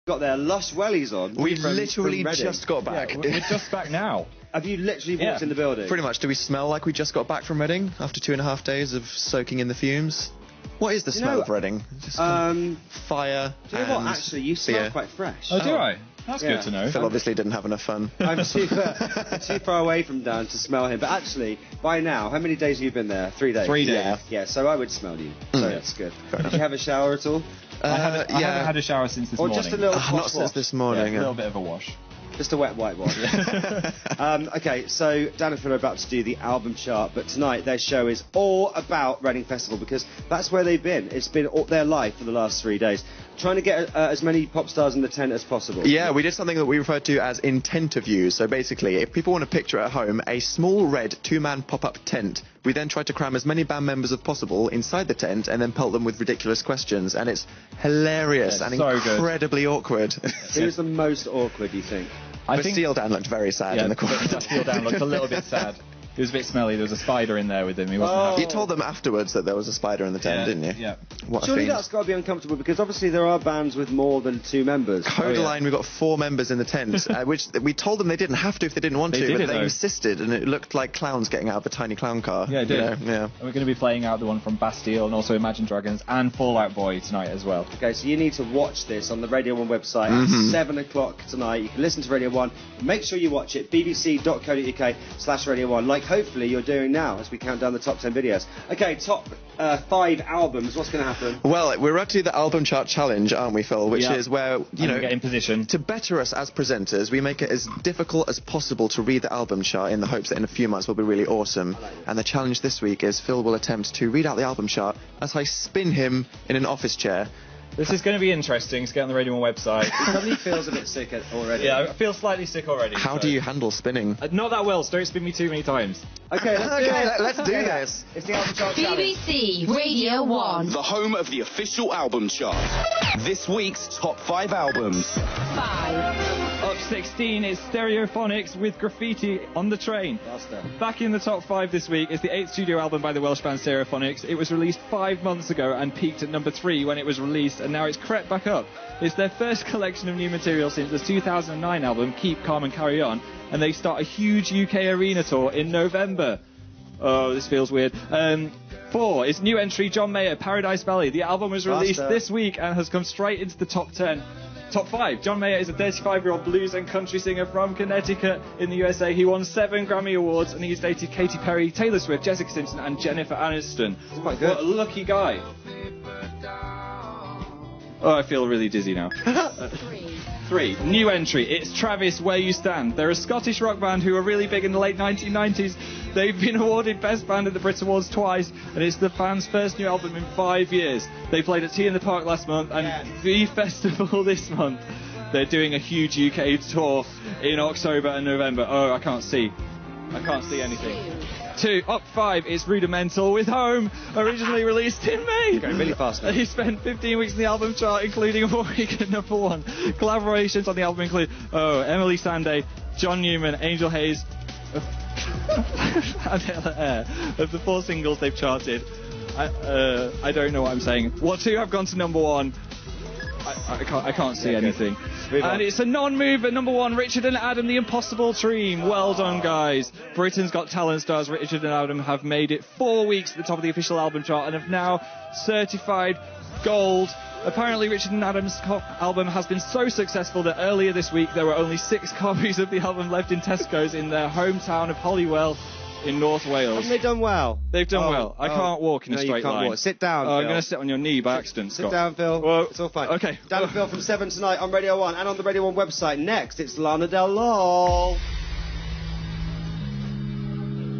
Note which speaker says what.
Speaker 1: got their lush wellies on.
Speaker 2: We've
Speaker 1: from
Speaker 2: literally
Speaker 1: Reading.
Speaker 2: just got back.
Speaker 3: Yeah, we're just back now.
Speaker 1: Have you literally walked in the building?
Speaker 2: Pretty much. Do we smell like we just got back from Reading after 2.5 days of soaking in the fumes? What is the smell of Reading? Just fire.
Speaker 1: Do you know what? Actually, you smell
Speaker 2: beer.
Speaker 1: quite fresh.
Speaker 3: Oh, do I? That's good to know.
Speaker 2: Phil obviously didn't have enough fun.
Speaker 1: I'm too far away from Dan to smell him. But actually, by now, how many days have you been there? 3 days?
Speaker 3: 3 days.
Speaker 1: Yeah, so I would smell you. So that's good. Did you have a shower at all?
Speaker 3: I haven't had a shower since this morning.
Speaker 1: Or just a little
Speaker 2: Not since this morning.
Speaker 3: a little bit of a wash.
Speaker 1: Just a wet whitewash. Okay, so Dan and Phil are about to do the album chart, but tonight their show is all about Reading Festival because that's where they've been. It's been all their life for the last 3 days. Trying to get as many pop stars in the tent as possible.
Speaker 2: Yeah, we did something that we referred to as intent of views. So basically, if people want to picture at home a small red 2-man pop-up tent, we then tried to cram as many band members as possible inside the tent and then pelt them with ridiculous questions. And it's hilarious and incredibly awkward.
Speaker 1: Who was the most awkward, do you think?
Speaker 2: I think Steele Dan looked very sad in the corner.
Speaker 3: Steele Dan looked a little bit sad. He was a bit smelly. There was a spider in there with him. He wasn't happy.
Speaker 2: You told them afterwards that there was a spider in the tent, didn't you?
Speaker 3: Yeah.
Speaker 2: What
Speaker 1: Surely that's got to be uncomfortable because obviously there are bands with more than 2 members.
Speaker 2: Codaline, we've got 4 members in the tent, which we told them they didn't have to if they didn't want to, but they insisted, and it looked like clowns getting out of a tiny clown car.
Speaker 3: Yeah, it did.
Speaker 2: Yeah.
Speaker 3: And we're going to be playing out the one from Bastille and also Imagine Dragons and Fall Out Boy tonight as well.
Speaker 1: Okay, so you need to watch this on the Radio 1 website at 7 o'clock tonight. You can listen to Radio 1. Make sure you watch it, bbc.co.uk/Radio 1, like hopefully you're doing now as we count down the top 10 videos. Okay, top 5 albums. What's going to happen?
Speaker 2: Well, we're up to the album chart challenge, aren't we, Phil? Which is where, you know,
Speaker 3: get in position.
Speaker 2: To better us as presenters, we make it as difficult as possible to read the album chart in the hopes that in a few months we'll be really awesome. And the challenge this week is Phil will attempt to read out the album chart as I spin him in an office chair.
Speaker 3: This is going to be interesting to get on the Radio 1 website.
Speaker 1: He probably feels a bit sick already.
Speaker 3: Yeah, I feel slightly sick already.
Speaker 2: How do you handle spinning?
Speaker 3: Not that well, so don't spin me too many times.
Speaker 1: Okay, let's do
Speaker 2: this.
Speaker 1: It's the album chart challenge.
Speaker 4: BBC Radio 1.
Speaker 5: The home of the official album chart. This week's top 5 albums.
Speaker 4: 5.
Speaker 3: Up 16 is Stereophonics with Graffiti on the Train. Back in the top 5 this week is the 8th studio album by the Welsh band Stereophonics. It was released 5 months ago and peaked at number 3 when it was released, and now it's crept back up. It's their first collection of new material since the 2009 album Keep Calm and Carry On, and they start a huge UK arena tour in November. Oh, this feels weird. 4 is new entry John Mayer, Paradise Valley. The album was released this week and has come straight into the top 10. Top 5. John Mayer is a 35-year-old blues and country singer from Connecticut in the USA. He won 7 Grammy Awards and he's dated Katy Perry, Taylor Swift, Jessica Simpson and Jennifer Aniston.
Speaker 1: That's quite good.
Speaker 3: What a lucky guy. Oh, I feel really dizzy now. 3. New entry. It's Travis, Where You Stand. They're a Scottish rock band who were really big in the late 1990s. They've been awarded Best Band at the Brit Awards twice, and it's the band's first new album in 5 years. They played at Tea in the Park last month and V Festival this month. They're doing a huge UK tour in October and November. Oh, I can't see anything. 2. Up 5 is Rudimental with Home, originally released in May.
Speaker 1: Going really fast now.
Speaker 3: He spent 15 weeks in the album chart, including a week at number 1. Collaborations on the album include Emily Sandé, John Newman, Angel Hayes, and Ella Eyre. Of the 4 singles they've charted, I don't know what I'm saying. What 2 have gone to number 1? I can't see anything. And it's a non-mover, number 1, Richard and Adam, The Impossible Dream. Well done, guys. Britain's Got Talent stars Richard and Adam have made it 4 weeks at the top of the official album chart and have now certified gold. Apparently, Richard and Adam's album has been so successful that earlier this week there were only 6 copies of the album left in Tesco's in their hometown of Holywell in North Wales.
Speaker 1: Haven't they done well?
Speaker 3: They've done well. I can't walk in a straight line.
Speaker 1: Walk. Sit down,
Speaker 3: I'm
Speaker 1: Phil.
Speaker 3: going to sit on your knee by accident,
Speaker 1: Sit down, Phil.
Speaker 3: Whoa.
Speaker 1: It's all fine.
Speaker 3: Okay.
Speaker 1: Dan and Phil from 7 tonight on Radio 1 and on the Radio 1 website. Next, it's Lana Del Rey.